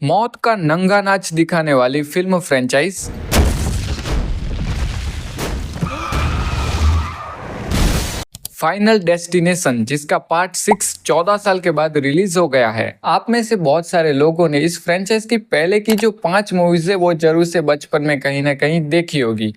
मौत का नंगा नाच दिखाने वाली फिल्म फ्रेंचाइज। फाइनल डेस्टिनेशन जिसका पार्ट 6 14 साल के बाद रिलीज हो गया है। आप में से बहुत सारे लोगों ने इस फ्रेंचाइज की पहले की जो 5 मूवीज है वो जरूर से बचपन में कहीं ना कहीं देखी होगी।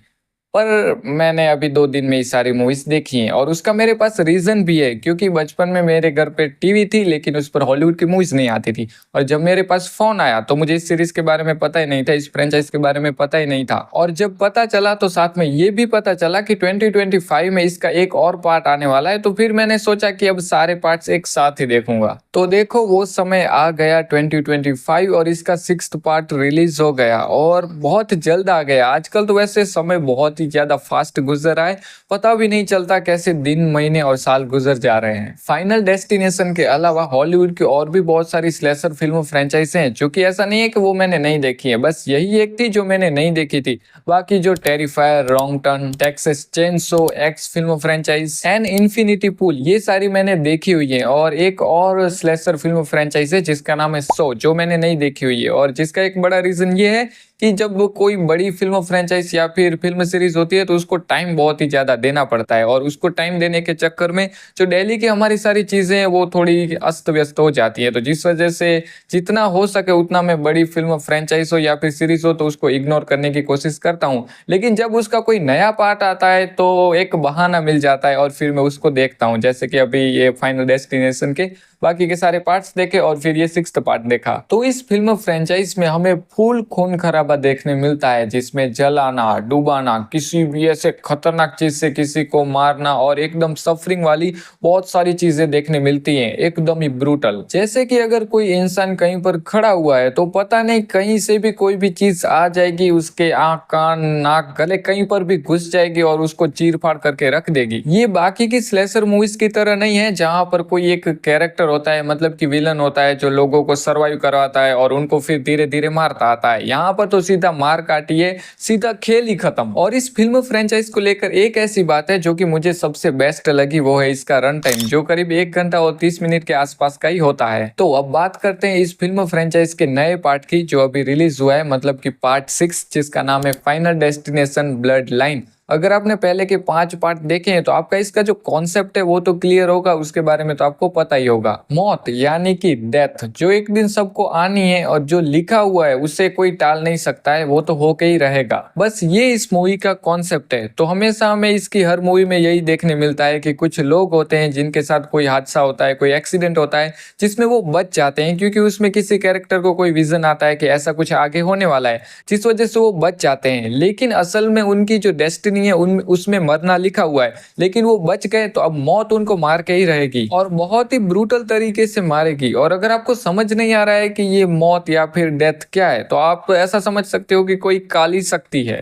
पर मैंने अभी 2 दिन में ये सारी मूवीज देखी हैं और उसका मेरे पास रीजन भी है, क्योंकि बचपन में मेरे घर पे टीवी थी लेकिन उस पर हॉलीवुड की मूवीज नहीं आती थी। और जब मेरे पास फोन आया तो मुझे इस सीरीज के बारे में पता ही नहीं था, इस फ्रेंचाइज के बारे में पता ही नहीं था। और जब पता चला तो साथ में ये भी पता चला कि 2025 में इसका एक और पार्ट आने वाला है। तो फिर मैंने सोचा कि अब सारे पार्ट्स एक साथ ही देखूंगा। तो देखो वो समय आ गया 2025 और इसका 6th पार्ट रिलीज हो गया और बहुत जल्द आ गया। आजकल तो वैसे समय बहुत ही ज्यादा फास्ट गुजर रहा है, पता भी नहीं चलता कैसे दिन महीने और साल गुजर जा रहे हैं। फाइनल डेस्टिनेशन के अलावा हॉलीवुड की और भी बहुत सारी स्लेशर फिल्म फ्रेंचाइज हैं, जो कि ऐसा नहीं है कि वो मैंने नहीं देखी है, बस यही एक थी जो मैंने नहीं देखी थी। बाकी जो Terrifier, Wrong Turn, Texas Chainsaw X film franchise and Infinity Pool, ये सारी मैंने देखी हुई है। और एक और स्लेशर फिल्म फ्रेंचाइज है जिसका नाम है सो, जो मैंने नहीं देखी हुई है। और जिसका एक बड़ा रीजन ये है कि जब वो कोई बड़ी फिल्म फ्रेंचाइज या फिर फिल्म सीरीज होती है तो उसको टाइम बहुत ही ज्यादा देना पड़ता है, और उसको टाइम देने के चक्कर में जो डेली की हमारी सारी चीजें हैं वो थोड़ी अस्त व्यस्त हो जाती है। तो जिस वजह से जितना हो सके उतना मैं बड़ी फिल्म फ्रेंचाइज हो या फिर सीरीज हो तो उसको इग्नोर करने की कोशिश करता हूँ। लेकिन जब उसका कोई नया पार्ट आता है तो एक बहाना मिल जाता है और फिर मैं उसको देखता हूँ। जैसे कि अभी ये फाइनल डेस्टिनेशन के बाकी के सारे पार्ट्स देखे और फिर ये 6th पार्ट देखा। तो इस फिल्म फ्रेंचाइज में हमें फुल खून खराबा देखने मिलता है, जिसमें जलाना, डुबाना, किसी भी ऐसे खतरनाक चीज से किसी को मारना और एकदम सफरिंग वाली बहुत सारी चीजें देखने मिलती हैं, एकदम ही ब्रूटल। जैसे कि अगर कोई इंसान कहीं पर खड़ा हुआ है तो पता नहीं कहीं से भी कोई भी चीज आ जाएगी, उसके आंख, कान, नाक, गले कहीं पर भी घुस जाएगी और उसको चीर फाड़ करके रख देगी। ये बाकी की स्लेशर मूवीज की तरह नहीं है जहां पर कोई एक कैरेक्टर होता है, मतलब कि विलन होता है जो लोगों को सरवाइव करवाता है और उनको फिर धीरे धीरे मारता आता है। यहाँ पर तो सीधा मार काटिए, सीधा खेल ही खत्म। और इस फिल्म फ्रेंचाइज को लेकर एक ऐसी बात है जो कि मुझे सबसे बेस्ट लगी, वो है इसका रन टाइम, जो करीब 1 घंटा और 30 मिनट के आसपास का ही होता है। तो अब बात करते हैं इस फिल्म फ्रेंचाइज के नए पार्ट की जो अभी रिलीज हुआ है, मतलब कि पार्ट 6, जिसका नाम है फाइनल डेस्टिनेशन ब्लड लाइन। अगर आपने पहले के 5 पार्ट देखे हैं तो आपका इसका जो कॉन्सेप्ट है वो तो क्लियर होगा, उसके बारे में तो आपको पता ही होगा। मौत यानी कि डेथ जो एक दिन सबको आनी है और जो लिखा हुआ है उसे कोई टाल नहीं सकता है, वो तो होके ही रहेगा। बस ये इस मूवी का कॉन्सेप्ट है। तो हमेशा हमें इसकी हर मूवी में यही देखने मिलता है कि कुछ लोग होते हैं जिनके साथ कोई हादसा होता है, कोई एक्सीडेंट होता है जिसमें वो बच जाते हैं, क्योंकि उसमें किसी कैरेक्टर को कोई विजन आता है कि ऐसा कुछ आगे होने वाला है, जिस वजह से वो बच जाते हैं। लेकिन असल में उनकी जो डेस्टिनी है उसमें मरना लिखा हुआ है, लेकिन वो बच गए तो अब मौत उनको मार के ही रहेगी और बहुत ही ब्रूटल तरीके से मारेगी। और अगर आपको समझ नहीं आ रहा है कि ये मौत या फिर डेथ क्या है तो आप ऐसा समझ सकते हो कि कोई काली शक्ति है।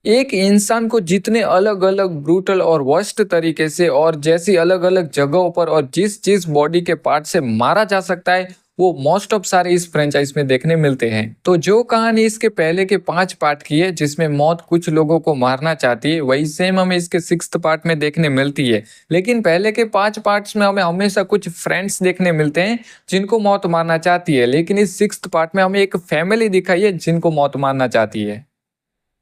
एक इंसान को जितने अलग अलग ब्रूटल और वर्स्ट तरीके से और जैसी अलग अलग जगहों पर और जिस जिस बॉडी के पार्ट से मारा जा सकता है वो मोस्ट ऑफ सारे इस फ्रेंचाइज में देखने मिलते हैं। तो जो कहानी इसके पहले के 5 पार्ट की है जिसमें मौत कुछ लोगों को मारना चाहती है, वही सेम हमें इसके 6th पार्ट में देखने मिलती है। लेकिन पहले के 5 पार्ट्स में हमें हमेशा कुछ फ्रेंड्स देखने मिलते हैं जिनको मौत मारना चाहती है, लेकिन इस 6th पार्ट में हमें एक फैमिली दिखाई है जिनको मौत मारना चाहती है।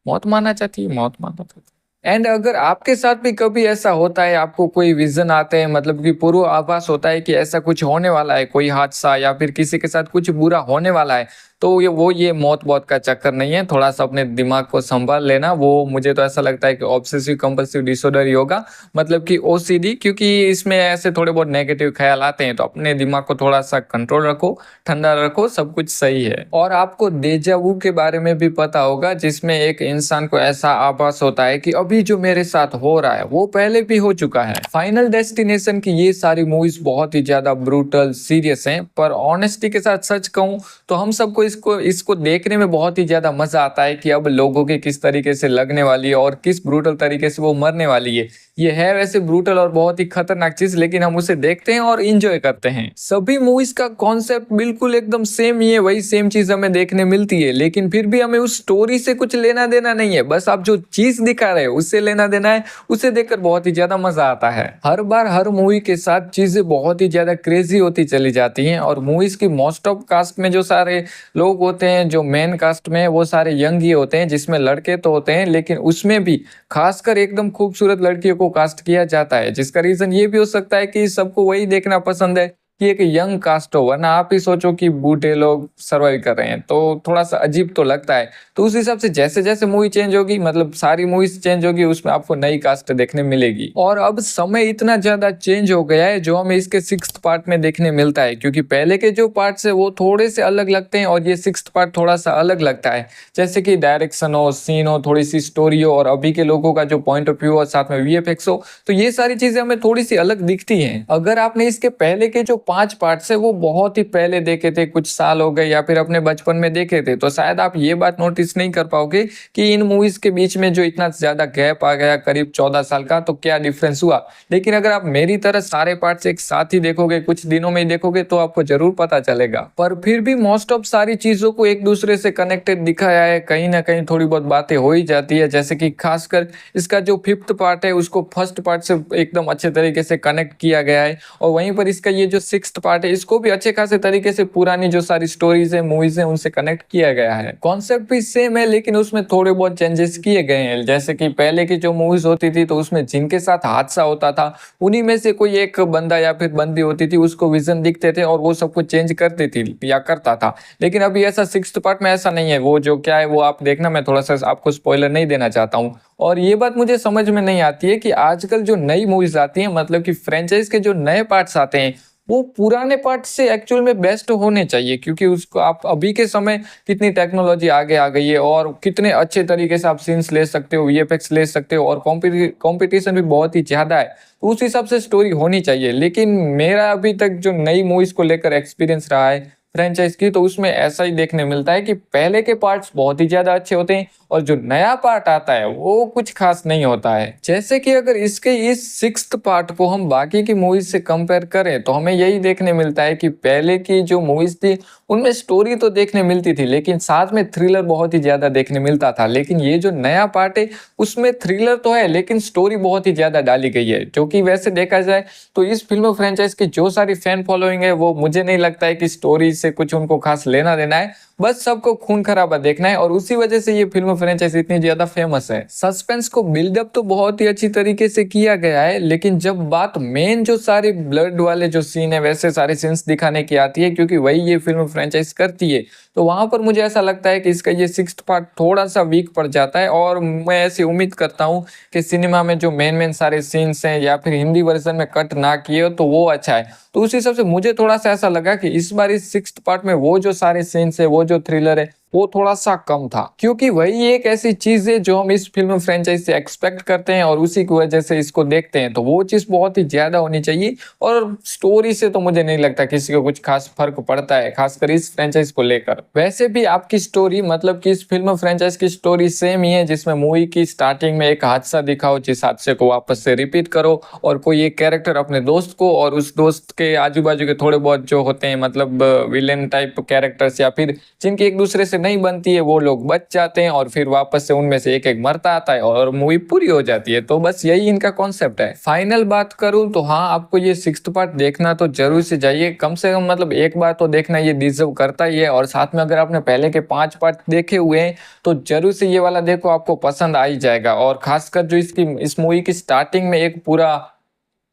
मौत मारना चाहती है, मौत मारना चाहती है। एंड अगर आपके साथ भी कभी ऐसा होता है, आपको कोई विजन आते हैं, मतलब कि पूर्व आभास होता है कि ऐसा कुछ होने वाला है, कोई हादसा या फिर किसी के साथ कुछ बुरा होने वाला है, तो ये मौत बहुत का चक्कर नहीं है। थोड़ा सा अपने दिमाग को संभाल लेना। वो मुझे तो ऐसा लगता है कि ऑब्सेसिव कंपल्सिव डिसऑर्डर ही होगा, मतलब कि ओसीडी, क्योंकि इसमें ऐसे थोड़े बहुत नेगेटिव ख्याल आते हैं। तो अपने दिमाग को थोड़ा सा कंट्रोल रखो, ठंडा रखो, सब कुछ सही है। और आपको डेजा वू के बारे में भी पता होगा, जिसमें एक इंसान को ऐसा आभास होता है कि अभी जो मेरे साथ हो रहा है वो पहले भी हो चुका है। फाइनल डेस्टिनेशन की ये सारी मूवीज बहुत ही ज्यादा ब्रूटल, सीरियस हैं, पर ऑनेस्टी के साथ सच कहूं तो हम सबको इसको देखने में बहुत ही ज्यादा मजा आता है कि अब लोगों की किस तरीके से लगने वाली है और किस ब्रूटल तरीके से वो मरने वाली है। ये है वैसे ब्रूटल और बहुत ही खतरनाक चीज, लेकिन हम उसे देखते हैं और इंजॉय करते हैं। सभी मूवीज का कॉन्सेप्ट बिल्कुल एकदम सेम ही है, वही सेम चीज हमें देखने मिलती है, लेकिन फिर भी हमें उस स्टोरी से कुछ लेना देना नहीं है। बस आप जो चीज दिखा रहे हो उससे लेना देना है। उसे देखकर बहुत ही ज्यादा मजा आता है। हर बार हर मूवी के साथ चीजें बहुत ही ज्यादा क्रेजी होती चली जाती हैं, और मूवीज की मोस्ट ऑफ कास्ट में जो सारे लोग होते हैं, जो मेन कास्ट में है, वो सारे यंग ही होते हैं, जिसमें लड़के तो होते हैं, लेकिन उसमें भी खासकर एकदम खूबसूरत लड़कियों को कास्ट किया जाता है। जिसका रीजन ये भी हो सकता है कि सबको वही देखना पसंद है कि एक यंग कास्ट हो, वरना आप ही सोचो कि बूढ़े लोग सर्वाइव कर रहे हैं तो थोड़ा सा अजीब तो लगता है। तो उस हिसाब से जैसे जैसे मूवी चेंज होगी, मतलब सारी मूवीज चेंज होगी, उसमें आपको नई कास्ट देखने मिलेगी। और अब समय इतना ज्यादा चेंज हो गया है जो हमें इसके सिक्स्थ पार्ट में देखने मिलता है, क्योंकि पहले के जो पार्ट्स है वो थोड़े से अलग लगते हैं और ये सिक्स्थ पार्ट थोड़ा सा अलग लगता है। जैसे कि डायरेक्शन हो, सीन हो, थोड़ी सी स्टोरी हो, और अभी के लोगों का जो पॉइंट ऑफ व्यू हो, साथ में वीएफएक्स हो, तो ये सारी चीजें हमें थोड़ी सी अलग दिखती हैं। अगर आपने इसके पहले के जो 5 पार्ट्स है वो बहुत ही पहले देखे थे, कुछ साल हो गए या फिर अपने बचपन में देखे थे, तो शायद आप ये बात नोटिस नहीं कर पाओगे कि इन मूवीज के बीच में जो इतना ज्यादा गैप आ गया, करीब 14 साल का, तो क्या डिफरेंस हुआ। लेकिन अगर आप मेरी तरह सारे पार्ट्स एक साथ ही देखोगे, कुछ दिनों में ही देखोगे, तो आपको जरूर पता चलेगा। पर फिर भी मोस्ट ऑफ सारी चीजों को एक दूसरे से कनेक्टेड दिखाया है। कहीं ना कहीं थोड़ी बहुत बातें हो ही जाती है, जैसे कि खासकर इसका जो 5th पार्ट है उसको फर्स्ट पार्ट से एकदम अच्छे तरीके से कनेक्ट किया गया है, और वहीं पर इसका ये जो 6th पार्ट है इसको भी अच्छे खासे तरीके से पुरानी जो सारी स्टोरीज है, मूवीज है, उनसे कनेक्ट किया गया है। कॉन्सेप्ट भी सेम है, लेकिन उसमें थोड़े बहुत चेंजेस किए गए हैं। जैसे कि पहले की जो मूवीज होती थी तो उसमें जिनके साथ हादसा होता था उन्हीं में से कोई एक बंदा या फिर बंदी होती थी, उसको विजन दिखते थे और वो सब कुछ चेंज करती थी या करता था। लेकिन अभी ऐसा 6th पार्ट में ऐसा नहीं है। वो जो क्या है वो आप देखना, मैं थोड़ा सा आपको स्पॉइलर नहीं देना चाहता हूँ। और ये बात मुझे समझ में नहीं आती है कि आजकल जो नई मूवीज आती हैं, मतलब कि फ्रेंचाइज के जो नए पार्ट्स आते हैं, वो पुराने पार्ट से एक्चुअल में बेस्ट होने चाहिए, क्योंकि उसको आप अभी के समय कितनी टेक्नोलॉजी आगे आ गई है और कितने अच्छे तरीके से आप सीन्स ले सकते हो, वीएफएक्स ले सकते हो, और कंपटीशन भी बहुत ही ज्यादा है। तो उस हिसाब से स्टोरी होनी चाहिए। लेकिन मेरा अभी तक जो नई मूवीज को लेकर एक्सपीरियंस रहा है फ्रेंचाइज की, तो उसमें ऐसा ही देखने मिलता है कि पहले के पार्ट्स बहुत ही ज्यादा अच्छे होते हैं और जो नया पार्ट आता है वो कुछ खास नहीं होता है। जैसे कि अगर इसके इस 6th पार्ट को हम बाकी की मूवीज से कंपेयर करें तो हमें यही देखने मिलता है कि पहले की जो मूवीज थी उनमें स्टोरी तो देखने मिलती थी, लेकिन साथ में थ्रिलर बहुत ही ज्यादा देखने मिलता था। लेकिन ये जो नया पार्ट है उसमें थ्रिलर तो है, लेकिन स्टोरी बहुत ही ज्यादा डाली गई है, जो कि वैसे देखा जाए तो इस फिल्म फ्रेंचाइज की जो सारी फैन फॉलोइंग है वो मुझे नहीं लगता है कि स्टोरी से कुछ उनको खास लेना देना है। बस सबको खून खराबा देखना है, और उसी वजह से ये फिल्म फ्रेंचाइज इतनी ज्यादा फेमस है। सस्पेंस को बिल्डअप तो बहुत ही अच्छी तरीके से किया गया है, लेकिन जब बात मेन जो सारे ब्लड वाले जो सीन है वैसे सारे सीन्स दिखाने की आती है, क्योंकि वही ये फिल्म फ्रेंचाइज करती है, तो वहां पर मुझे ऐसा लगता है कि इसका ये 6th पार्ट थोड़ा सा वीक पड़ जाता है। और मैं ऐसी उम्मीद करता हूँ कि सिनेमा में जो मेन सारे सीन्स हैं या फिर हिंदी वर्जन में कट ना किए हो तो वो अच्छा है। तो उस हिसाब से मुझे थोड़ा सा ऐसा लगा कि इस बार इस 6th पार्ट में वो जो सारे सीन्स है, वो जो थ्रिलर है, वो थोड़ा सा कम था, क्योंकि वही एक ऐसी चीज है जो हम इस फिल्म फ्रेंचाइज से एक्सपेक्ट करते हैं और उसी की वजह से इसको देखते हैं, तो वो चीज बहुत ही ज्यादा होनी चाहिए। और स्टोरी से तो मुझे नहीं लगता किसी को कुछ खास फर्क पड़ता है, खासकर इस फ्रेंचाइज को लेकर। वैसे भी आपकी स्टोरी, मतलब कि इस फिल्म फ्रेंचाइज की स्टोरी सेम ही है, जिसमें मूवी की स्टार्टिंग में एक हादसा दिखाओ, जिस हादसे को वापस से रिपीट करो, और कोई एक कैरेक्टर अपने दोस्त को और उस दोस्त के आजू बाजू के थोड़े बहुत जो होते हैं, मतलब विलेन टाइप कैरेक्टर्स या फिर जिनकी एक दूसरे से नहीं बनती है, वो लोग बच जाते हैं और फिर वापस से उनमें से एक एक मरता आता है और मूवी पूरी हो जाती है। तो बस यही इनका कॉन्सेप्ट है। फाइनल बात करूं तो हाँ, आपको ये 6th पार्ट देखना तो जरूर से जाइए, कम से कम मतलब एक बार तो देखना ये डिजर्व करता ही है। और साथ में अगर आपने पहले के 5 पार्ट देखे हुए हैं तो जरूर से ये वाला देखो, आपको पसंद आ ही जाएगा। और खासकर जो इस मूवी की स्टार्टिंग में एक पूरा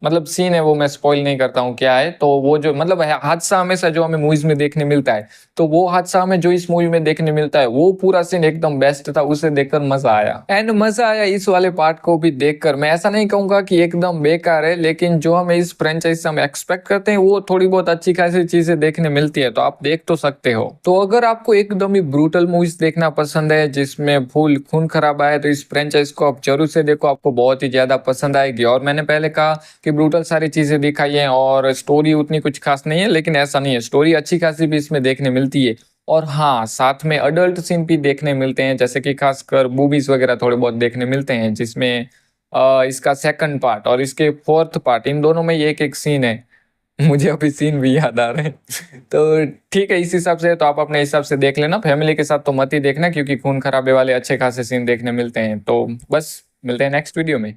मतलब सीन है, वो मैं स्पॉइल नहीं करता हूँ क्या है, तो वो जो मतलब हादसा हमेशा जो हमें मूवीज में देखने मिलता है, तो वो हादसा हमें जो इस मूवी में देखने मिलता है वो पूरा सीन एकदम बेस्ट था। उसे देखकर मजा आया, एंड मजा आया इस वाले पार्ट को भी देखकर। मैं ऐसा नहीं कहूंगा कि एकदम बेकार है, लेकिन जो हमें इस फ्रेंचाइज से हम एक्सपेक्ट करते हैं वो थोड़ी बहुत अच्छी खासी चीजें देखने मिलती है, तो आप देख तो सकते हो। तो अगर आपको एकदम ही ब्रूटल मूवीज देखना पसंद है जिसमें फुल खून खराबा है, तो इस फ्रेंचाइज को आप जरूर से देखो, आपको बहुत ही ज्यादा पसंद आएगी। और मैंने पहले कहा कि ब्रूटल सारी चीजें दिखाई है और स्टोरी उतनी कुछ खास नहीं है, लेकिन ऐसा नहीं है, स्टोरी अच्छी खासी भी इसमें देखने मिलती है। और हाँ, साथ में अडल्ट सीन भी देखने मिलते हैं, जैसे कि खासकर मूवीज वगैरह थोड़े बहुत देखने मिलते हैं जिसमें इसका सेकंड पार्ट और इसके फोर्थ पार्ट, इन दोनों में एक एक सीन है। मुझे अभी सीन भी याद आ रहे हैं। तो ठीक है, इस हिसाब से तो आप अपने हिसाब से देख लेना। फैमिली के साथ तो मत ही देखना, क्योंकि खून खराबे वाले अच्छे खासे सीन देखने मिलते हैं। तो बस मिलते हैं नेक्स्ट वीडियो में।